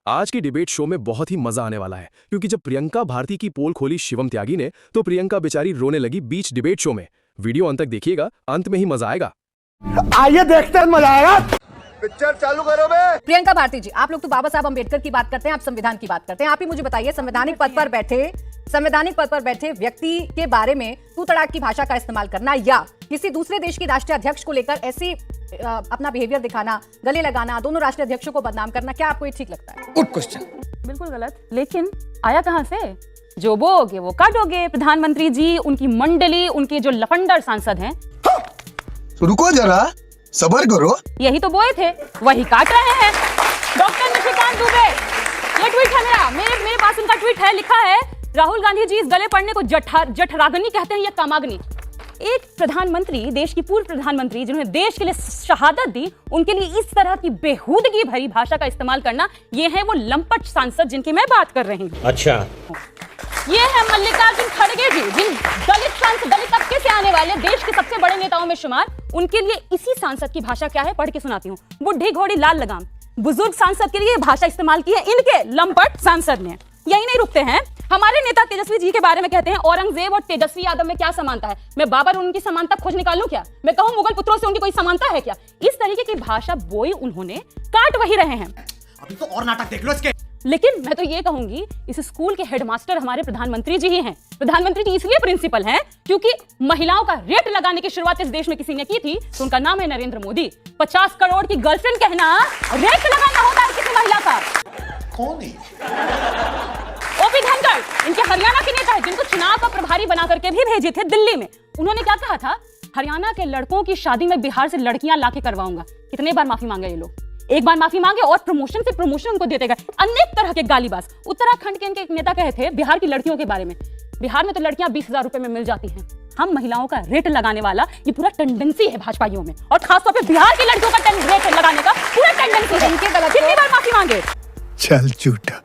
आज की debate show में बहुत ही मजा आने वाला है, क्योंकि जब प्रियंका भारती की पोल खोली शिवम त्यागी ने तो प्रियंका बेचारी रोने लगी बीच डिबेट शो में। वीडियो अंत तक देखिएगा, अंत में ही मजा आएगा। आइए देखते हैं, मजा आएगा। पिक्चर चालू करो बे। प्रियंका भारती जी, आप लोग तो बाबा साहब अम्बेडकर की बात करते हैं, आप संविधान की बात करते हैं। आप ही मुझे बताइए, संवैधानिक पद पर बैठे व्यक्ति के बारे में तू तड़ाक की भाषा का इस्तेमाल करना या किसी दूसरे देश के राष्ट्रीय अध्यक्ष को लेकर ऐसी अपना बिहेवियर दिखाना, गले लगाना, दोनों राष्ट्रीय अध्यक्षों को बदनाम करना, क्या आपको ये ठीक लगता है? Good question. बिल्कुल गलत, लेकिन आया कहां से? जो बोगे वो काटोगे। प्रधानमंत्री जी, उनकी मंडली, उनके जो लफंडर सांसद हैं, रुको जरा, सब्र करो। यही तो बोए थे, वही काट रहे हैं। डॉक्टर निशिकांत दुबे, ये ट्वीट है मेरे पास उनका ट्वीट है, लिखा है राहुल गांधी जी इस गले पड़ने को जठराग्नि कहते हैं या कामाग्नि। एक प्रधानमंत्री, देश की पूर्व प्रधानमंत्री जिन्होंने देश के लिए शहादत दी, उनके लिए इस तरह की बेहूदगी भरी भाषा का इस्तेमाल करना, ये है वो लंपट सांसद जिनकी मैं बात कर रही हूँ। अच्छा, ये है मल्लिकार्जुन खड़गे जी, जिन दलित तबके से आने वाले देश के सबसे बड़े नेताओं में शुमार। उनके लिए इसी सांसद की भाषा क्या है, पढ़ के सुनाती हूँ। बुढ़ी घोड़ी लाल लगाम, बुजुर्ग सांसद के लिए भाषा इस्तेमाल की है इनके लंपट सांसद ने। यही नहीं रुकते हैं, हमारे नेता तेजस्वी जी के बारे में कहते हैं औरंगजेब और तेजस्वी यादव में क्या समानता है? मैं बाबर और उनकी समानता खोज निकालूं क्या? मैं कहूं मुगल पुत्रों से उनकी कोई समानता है क्या? इस तरीके की भाषा बोई उन्होंने, काट वही रहे हैं। अभी तो और नाटक देख लो इसके। लेकिन मैं तो ये कहूंगी, इस स्कूल के हेडमास्टर हमारे प्रधानमंत्री जी ही हैं। प्रधानमंत्री जी इसलिए प्रिंसिपल हैं क्योंकि महिलाओं का रेट लगाने की शुरुआत इस देश में किसी ने की थी, तो उनका नाम है नरेंद्र मोदी। 50 करोड़ की गर्लफ्रेंड कहना रेट लगाना होता है किसी महिला का। कौन है? ओपी धनखड़ इनके हरियाणा के नेता हैं, जिनको चुनाव का प्रभारी बना करके भी भेजे थे दिल्ली में। उन्होंने क्या कहा था? हरियाणा के लड़कों की शादी में बिहार से लड़कियां लाके करवाऊंगा। कितने बार माफी मांगे ये लोग? एक बार माफी मांगे और प्रमोशन से प्रमोशन उनको देते गए। अनेक तरह के गालीबाज। उत्तराखंड के इनके एक नेता कहे थे बिहार की लड़कियों के बारे में, बिहार में तो लड़कियां 20,000 रुपए में मिल जाती हैं। हम महिलाओं का रेट लगाने वाला ये पूरा टेंडेंसी है भाजपाइयों में, और खासतौर पे बिहार की लड़कियों का रेट लगाने का पूरा टेंडेंसी है। इनके गलत कितनी बार माफी मांगे? चल झूठा।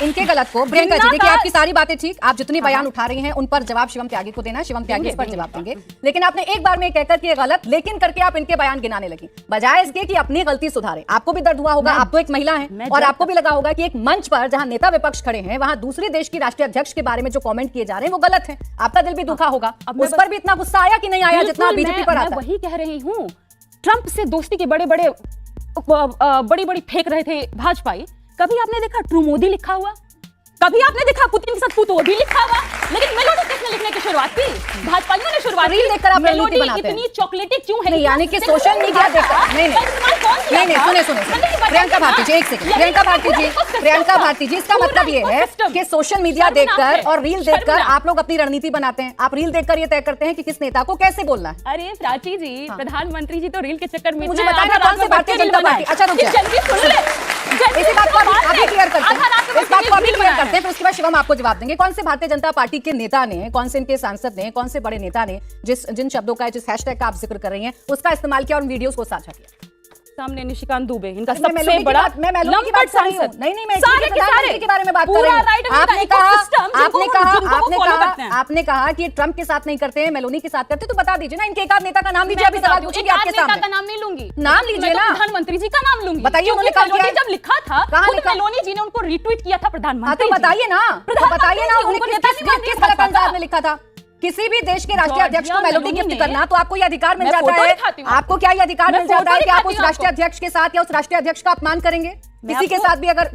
इनके गलत को प्रियंका जी, देखिए आपकी सारी बातें ठीक, आप जितनी बयान उठा रही हैं उन पर जवाब शिवम त्यागी को देना, शिवम त्यागी इस पर जवाब देंगे। लेकिन आपने एक बार में कहकर के गलत लेकिन करके आप इनके बयान गिनाने लगी, बजाय इसके कि अपनी गलती सुधारें। आपको भी दर्द हुआ होगा, आप तो एक महिला हैं, और आपको भी लगा होगा कि एक मंच पर जहां नेता विपक्ष खड़े हैं, वहां दूसरे देश की राष्ट्रीय अध्यक्ष के बारे में जो कमेंट किए जा रहे हैं वो गलत है। आपका दिल भी दुखा होगा। उस पर भी इतना गुस्सा आया कि नहीं आया जितना बीजेपी पर आता है? वही कह रही हूँ, ट्रंप से दोस्ती के बड़ी फेंक रहे थे भाजपाई। कभी आपने देखा ट्रू मोदी लिखा हुआ? कभी आपने देखा पुतिन के साथ पुतोदी लिखा हुआ? लेकिन मेलोडी किसने लिखने की शुरुआत की? भाजपाइयों ने शुरुआत की। देखकर आप मेलोडी बनाते हैं। इतनी चॉकलेटी क्यों है? नहीं, यानी कि सोशल मीडिया देखकर नहीं, सुने प्रियंका भारती जी, एक सेकंड। प्रियंका भारती जी, इसका मतलब ये है कि सोशल मीडिया देखकर और रील देखकर आप लोग अपनी रणनीति बनाते हैं। आप रील देखकर ये तय करते हैं कि किस नेता को कैसे बोलना है। अरे प्राची जी, प्रधानमंत्री जी तो रील के चक्कर में मुझे बताइए कौन से भारतीय जनता पार्टी। अच्छा रुकिए, इसी बात को अभी क्लियर करते हैं, इस बात को अभी क्लियर करते हैं, फिर उसके बाद शिवम आपको जवाब देंगे। कौन से भारतीय जनता पार्टी के नेता ने, कौन से इनके सांसद ने, कौन से बड़े नेता ने जिन शब्दों का, जिस हैशटैग का आप जिक्र कर रही हैं, उसका इस्तेमाल किया और उन वीडियोस को साझा किया? सामने निशिकांत दुबे, इनका मैं सबसे बड़ा लंपट सांसद। नहीं, मैं प्रधानमंत्री के बारे में बात कर रही हूं। आपने कहा कि ट्रंप के साथ नहीं करते हैं, मेलोनी के साथ करते, तो बता दीजिए ना इनके एक आध नेता का नाम लीजिए। अभी सवाल पूछेंगे आपके सामने। का नाम नहीं लूंगी, नाम लीजिए ना। प्रधानमंत्री जी का नाम लूंगी। बताइए, उन्होंने कहा जब लिखा था, मेलोनी जी ने उनको रीट्वीट किया था प्रधानमंत्री। तो बताइए ना, किस गलत अंदाज में लिखा था? किसी भी देश के राष्ट्रीय अध्यक्ष को मेलोडी गिफ्ट करना, तो आपको यह अधिकार मिल जाता है। आपको क्या यह अधिकार मिल जाता है कि आप उस राष्ट्रीय अध्यक्ष के साथ या उस राष्ट्रीय अध्यक्ष का अपमान करेंगे? किसी के साथ भी अगर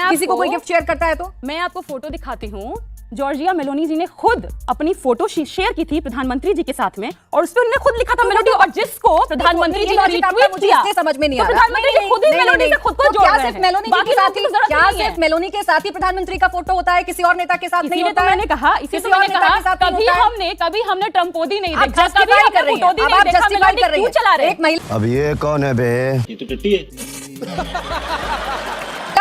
किसी को कोई गिफ्ट शेयर करता है तो? मैं आपको फोटो दिखाती हूँ। जॉर्जिया मेलोनी जी ने खुद अपनी फोटो शेयर की थी प्रधानमंत्री जी के साथ में, और उस पर उन्होंने खुद लिखा था मेलोडी, और जिसको प्रधानमंत्री जी ने रीट्वीट किया। समझ में नहीं आ रहा। प्रधानमंत्री खुद ही मेलोडी से खुद को जोड़ रहे हैं। सिर्फ मेलोनी के साथ ही, क्या सिर्फ मेलोनी के साथ ही प्रधानमंत्री का फोटो होता है, किसी और नेता के साथ नहीं होता है? मैंने कहा, कभी हमने ट्रम्पोदी नहीं देखा, जस्टिफाई कर रही हैं, आप जस्टिफाई कर रही हैं। एक महिला, अब ये कौन है बे? ये तो टट्टी है।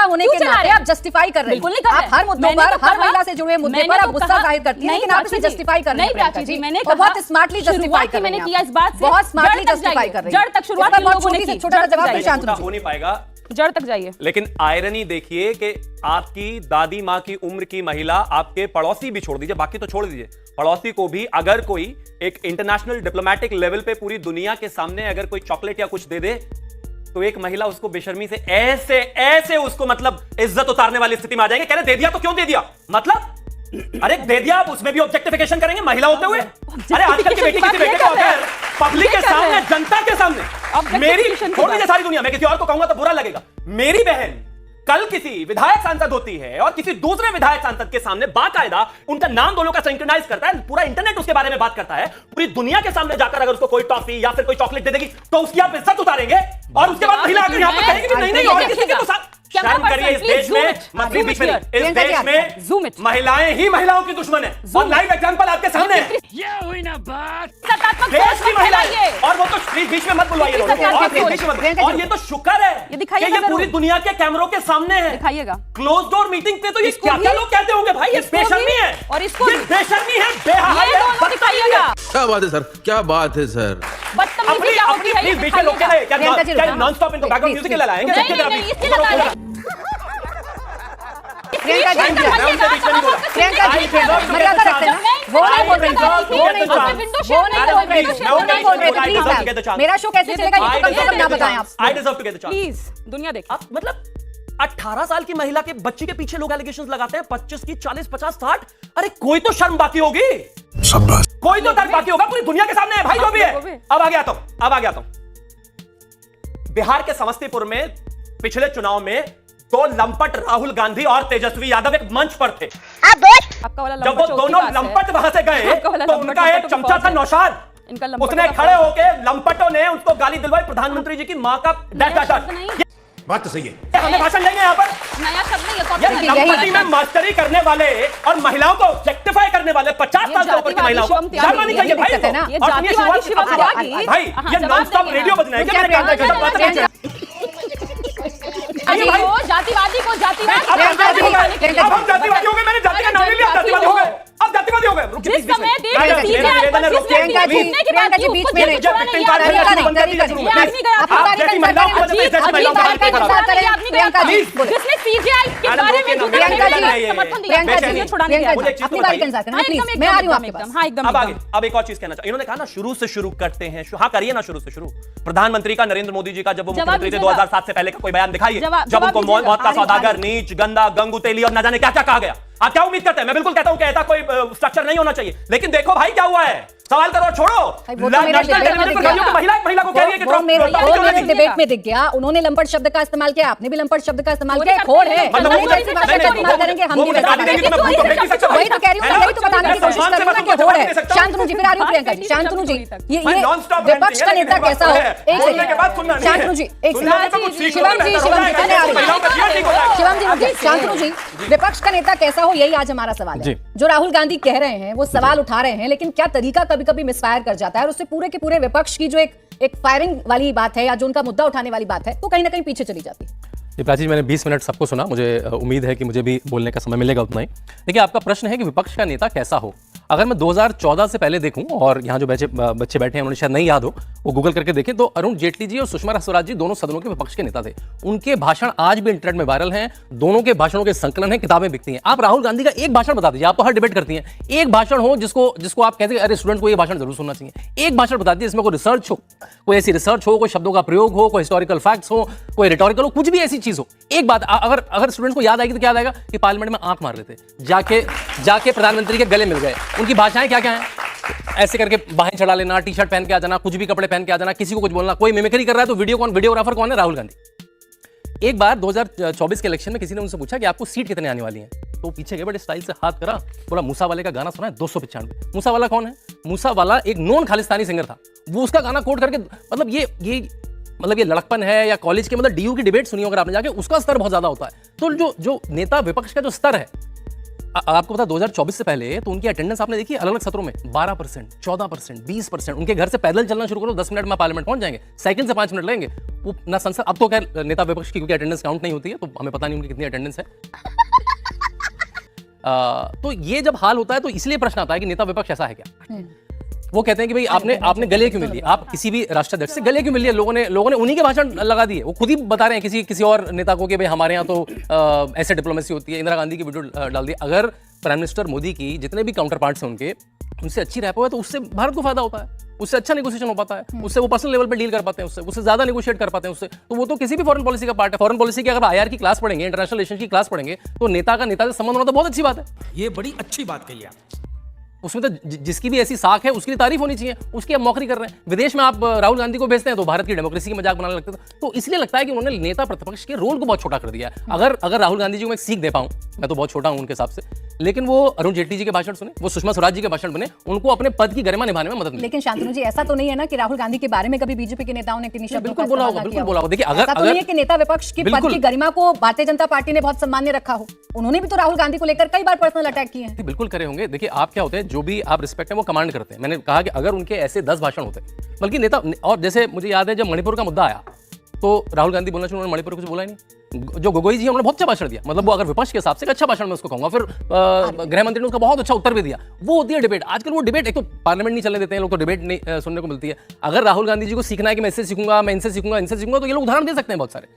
होने के नाते आप जस्टिफाई कर रहे हैं। आप हर मुद्दों पर, हर महिला से जुड़े मुद्दे पर आप गुस्सा जाहिर करती हैं, लेकिन आप इसे जस्टिफाई कर रही हैं। प्राची जी, मैंने बहुत स्मार्टली जस्टिफाई कर रही हैं। मैंने किया इस बात से, बहुत स्मार्टली जस्टिफाई कर रही हैं। जड़ तक शुरुआत लोगों ने की। छोटा सा जवाब प्रशांत हो नहीं पाएगा, जड़ तक जाइए। लेकिन आयरनी देखिए कि आपकी दादी माँ की उम्र की महिला, आपके पड़ोसी भी छोड़ दीजिए, बाकी तो छोड़ दीजिए, पड़ोसी को भी अगर कोई एक इंटरनेशनल डिप्लोमेटिक लेवल पे पूरी दुनिया के सामने अगर कोई चॉकलेट या कुछ दे दे, तो एक महिला उसको बेशर्मी से ऐसे ऐसे उसको मतलब इज्जत उतारने वाली स्थिति में आ जाएंगे, कह रहे दे दिया तो क्यों दे दिया, मतलब अरे दे दिया, आप उसमें भी ऑब्जेक्टिफिकेशन करेंगे महिला होते हुए। अरे आजकल की बेटी किसी बेटे को अगर पब्लिक के सामने, जनता के सामने, मेरी छोड़ दीजिए सारी दुनिया, मैं किसी और को कहूंगा तो बुरा लगेगा, मेरी बहन कल किसी विधायक सांसद होती है और किसी दूसरे विधायक सांसद के सामने बाकायदा उनका नाम दोनों का सिंक्रोनाइज करता है, पूरा इंटरनेट उसके बारे में बात करता है, पूरी दुनिया के सामने जाकर अगर उसको कोई टॉफी या फिर कोई चॉकलेट दे देगी तो उसकी आप इज्जत उतारेंगे और उसके बाद महिला आकर यहाँ पर कहेगी कि नहीं नहीं और किसी के तो साथ। शर्म करिए इस देश में, मतलब बीच में इस देश में महिलाएं ही महिलाओं की दुश्मन है और लाइव एग्जांपल आपके सामने है। ये हुई ना बात। देश की महिलाएं, और वो तो बीच में मत बुलवाइए लोगों को, और बीच में मत, और ये तो शुक्र है कि ये पूरी दुनिया के कैमरों के सामने है। दिखाइएगा क्लोज डोर मीटिंग पे तो ये क्या क्या लोग कहते होंगे भाई, ये बेशर्मी है और इसको बेशर्मी है, बेहया है, दिखाइएगा। क्या बात है सर, क्या बात है सर। बदतमीजी क्या होती है, बीच में लोग कह रहे हैं क्या नॉन स्टॉप इनको बैकग्राउंड म्यूजिक लगाएंगे? नहीं इसके लगाएंगे। प्रियंका जी, प्रियंका जी मर्यादा रखते हैं ना, वो नहीं बोल रही थी, वो नहीं बोल रही थी, प्लीज मैम, मेरा शो कैसे चलेगा ये तो कम से कम ना बताएं आप। I deserve to get the chance. Please दुनिया देख, आप मतलब 18 साल की महिला के बच्ची के पीछे लोग एलिगेशंस लगाते हैं, 25 की 40 50 60, अरे कोई तो शर्म बाकी होगी, शाबाश, कोई तो तर्क बाकी होगा, पूरी दुनिया के सामने है भाई जो भी है। अब आ गया तो बिहार के समस्तीपुर में पिछले चुनाव में दो लंपट राहुल गांधी और तेजस्वी यादव एक मंच पर थे। जब वो दोनों लंपट वहां से गए तो उनका एक चमचा था नौशाद, उसने खड़े होके लंपटों ने उसको गाली दिलवाई, प्रधानमंत्री जी की मां का डैश। बात तो सही है। हमें भाषण देंगे यहाँ पर, नया शब्द नहीं ये लंपटी में मास्टरी करने वाले और महिलाओं को ऑब्जेक्टिफाई करने वाले 50 साल से ऊपर की महिलाओं को शर्म नहीं चाहिए भाई। भाई ये नॉन स्टॉप रेडियो बजना है क्या? जातिवादी को जातिवाद, अब हम जातिवादी हो गए, मैंने जाति का नाम नहीं लिया, जातिवादी हो गए, अब जातिवादी हो गए। जिस समय प्रियंका जी बीच में जिसने सीजीआई के बारे में समर्थन दिया, अपनी बारी का इंतजार करना प्लीज, मैं आ रही हूं आपके पास। हाँ एकदम। अब एक और चीज कहना चाहिए, इन्होंने कहा ना शुरू से शुरू करते हैं, हाँ करिए ना शुरू से शुरू। प्रधानमंत्री का, नरेंद्र मोदी जी का जब वो मुख्यमंत्री थे 2007 से पहले का कोई बयान दिखाइए जब उनको मौत का सौदागर, नीच, गंदा, गंगू तेली और न जाने क्या क्या कहा गया। आप क्या उम्मीद करते हैं? मैं बिल्कुल कहता हूं कि ऐसा कोई स्ट्रक्चर नहीं होना चाहिए, लेकिन देखो भाई क्या हुआ है, सवाल करो छोड़ो। महिला को कह रही है कि वो डिबेट में दिख गया, उन्होंने लंपट शब्द का इस्तेमाल किया, आपने भी लंपट शब्द का इस्तेमाल किया, खोड़ है, इस्तेमाल करेंगे हम भी, वही तो कह रही हूँ, यही तो बताने की कोशिश कर रही हूँ कि खोड़ है। शांतनु जी, फिर आ रही हूँ प्रियंका जी, शांतनु जी, ये विपक्ष का नेता कैसा हो, एक सेकंड शांतनु जी, एक सेकंड, शिवम जी, शांतनु जी, विपक्ष का नेता कैसा हो, यही आज हमारा सवाल है। जो राहुल गांधी कह रहे हैं वो सवाल उठा रहे हैं, लेकिन क्या तरीका कभी-कभी मिसफायर कर जाता है और उससे पूरे के पूरे विपक्ष की जो एक फायरिंग वाली बात है या जो उनका मुद्दा उठाने वाली बात है वो कहीं ना कहीं पीछे चली जाती है। जी प्राची, मैंने 20 मिनट सबको सुना, मुझे उम्मीद है कि मुझे भी बोलने का समय मिलेगा उतना ही। देखिए, आपका प्रश्न है कि विपक्ष का नेता कैसा हो। अगर मैं 2014 से पहले देखूं, और यहाँ जो बच्चे बैठे हैं उन्हें शायद नहीं याद हो, वो गूगल करके देखें, तो अरुण जेटली जी और सुषमा स्वराज जी दोनों सदनों के विपक्ष के नेता थे। उनके भाषण आज भी इंटरनेट में वायरल हैं, दोनों के भाषणों के संकलन हैं, किताबें बिकती हैं। आप राहुल गांधी का एक भाषण बता दीजिए, आप तो हर डिबेट करती हैं, एक भाषण हो जिसको आप कहते हैं अरे स्टूडेंट को ये भाषण जरूर सुनना चाहिए, एक भाषण बता दीजिए इसमें कोई रिसर्च हो, कोई ऐसी रिसर्च हो, कोई शब्दों का प्रयोग हो, कोई हिस्टोरिकल फैक्ट्स हो, कोई रिटोरिकल हो, कुछ भी ऐसी चीज हो। एक बात अगर स्टूडेंट को याद आएगी तो क्या याद आएगा कि पार्लियामेंट में आंख मार रहे थे, जाके प्रधानमंत्री के गले मिल गए। उनकी भाषाएं क्या क्या हैं? ऐसे करके बाहें चढ़ा लेना, टी शर्ट पहन के आ जाना, कुछ भी कपड़े पहन के आ जाना, किसी को कुछ बोलना, कोई मिमिक्री कर रहा है तो वीडियोग्राफर कौन है? राहुल गांधी। एक बार 2024 के इलेक्शन में किसी ने उनसे पूछा कि आपको सीट कितने आने वाली है, तो पीछे गए, बड़े स्टाइल से हाथ करा, बोला मूसा वाले का गाना सुना है 295। मूसा वाला कौन है? मूसा वाला एक नॉन खालिस्तानी सिंगर था, वो उसका गाना कोट करके, मतलब ये लड़कपन है या कॉलेज के मतलब डीयू की डिबेट सुनी अगर आपने जाके, उसका स्तर बहुत ज्यादा होता है। तो जो नेता विपक्ष का जो स्तर है, आपको पता 2024 से पहले तो उनकी अटेंडेंस आपने देखी अलग अलग सत्रों में 12%, 14%, 20%। उनके घर से पैदल चलना शुरू करो, 10 मिनट में पार्लियामेंट पहुंच जाएंगे, साइकिल से 5 मिनट लगेंगे वो ना संसद। अब तो खैर नेता विपक्ष की क्योंकि अटेंडेंस काउंट नहीं होती है, तो हमें पता नहीं उनकी कितनी अटेंडेंस है। तो ये जब हाल होता है तो इसलिए प्रश्न आता है कि नेता विपक्ष ऐसा है क्या? वो कहते हैं कि भाई आपने गले क्यों मिल लिए, आप किसी भी राष्ट्राध्यक्ष से गले क्यों मिल लिए? लोगों ने उन्हीं के भाषण लगा दिए। वो खुद ही बता रहे हैं किसी और नेता को कि भाई हमारे यहाँ तो ऐसे डिप्लोमेसी होती है। इंदिरा गांधी की वीडियो डाल दी। अगर प्राइम मिनिस्टर मोदी की जितने भी काउंटर पार्ट्स हैं उनसे अच्छी रैपो है तो उससे भारत को फायदा होता है। उससे अच्छा नेगोशिएशन हो पाता है, उससे वो पर्सनल लेवल पे डील कर पाते हैं, उससे ज्यादा नेगोशिएट कर पाते हैं उससे। तो वो तो किसी भी फॉरेन पॉलिसी का पार्ट है। फॉरेन पॉलिसी की अगर आईआर की क्लास पढ़ेंगे, इंटरनेशनल रिलेशन की क्लास पढ़ेंगे, तो नेता से संबंध होना तो बहुत अच्छी बात है। ये बड़ी अच्छी बात कही आप। उसमें तो जिसकी भी ऐसी साख है उसकी तारीफ होनी चाहिए, उसकी आप मौखरी कर रहे हैं। विदेश में आप राहुल गांधी को भेजते हैं तो भारत की डेमोक्रेसी की मजाक बनाने लगते हैं। तो इसलिए लगता है कि उन्होंने नेता प्रतिपक्ष के रोल को बहुत छोटा कर दिया है। अगर राहुल गांधी जी को मैं सीख दे पाऊं, मैं तो बहुत छोटा हूं उनके हिसाब से, लेकिन वो अरुण जेटली जी के भाषण सुने, वो सुषमा स्वराज जी के भाषण बने, उनको अपने पद की गरिमा निभाने में मदद मिली। लेकिन शांतनु जी, ऐसा तो नहीं है ना कि राहुल गांधी के बारे में कभी बीजेपी के नेताओं ने किन्हीं शब्दों बिल्कुल बोला होगा, बिल्कुल बोला होगा। देखिए ऐसा तो नहीं है कि नेता विपक्ष की पद की गरिमा को भारतीय जनता पार्टी ने बहुत सम्मान्य रखा हो। उन्होंने भी तो राहुल गांधी को लेकर कई बार पर्सनल अटैक किए हैं। बिल्कुल करे होंगे। देखिए आप क्या होते हैं, जो भी आप रिस्पेक्ट है वो कमांड करते हैं। मैंने कहा कि अगर उनके ऐसे 10 भाषण होते, बल्कि नेता, और जैसे मुझे याद है जब मणिपुर का मुद्दा आया तो राहुल गांधी बोलना शुरू, उन्होंने मणिपुर कुछ बोला ही नहीं। जो गोगोई जी उन्होंने बहुत अच्छा भाषण दिया, मतलब वो अगर विपक्ष के हिसाब से एक अच्छा भाषण मैं उसको कहूंगा। फिर गृह मंत्री ने उसका बहुत अच्छा उत्तर भी दिया। वो होती है डिबेट। आजकल वो डिबेट, एक तो पार्लियामेंट नहीं चलने देते हैं लोग, तो डिबेट नहीं सुनने को मिलती है। अगर राहुल गांधी जी को सीखना है कि मैं इससे सीखूंगा, मैं इनसे सीखूंगा, इनसे सीखूंगा, तो ये लोग उदाहरण दे सकते हैं बहुत सारे।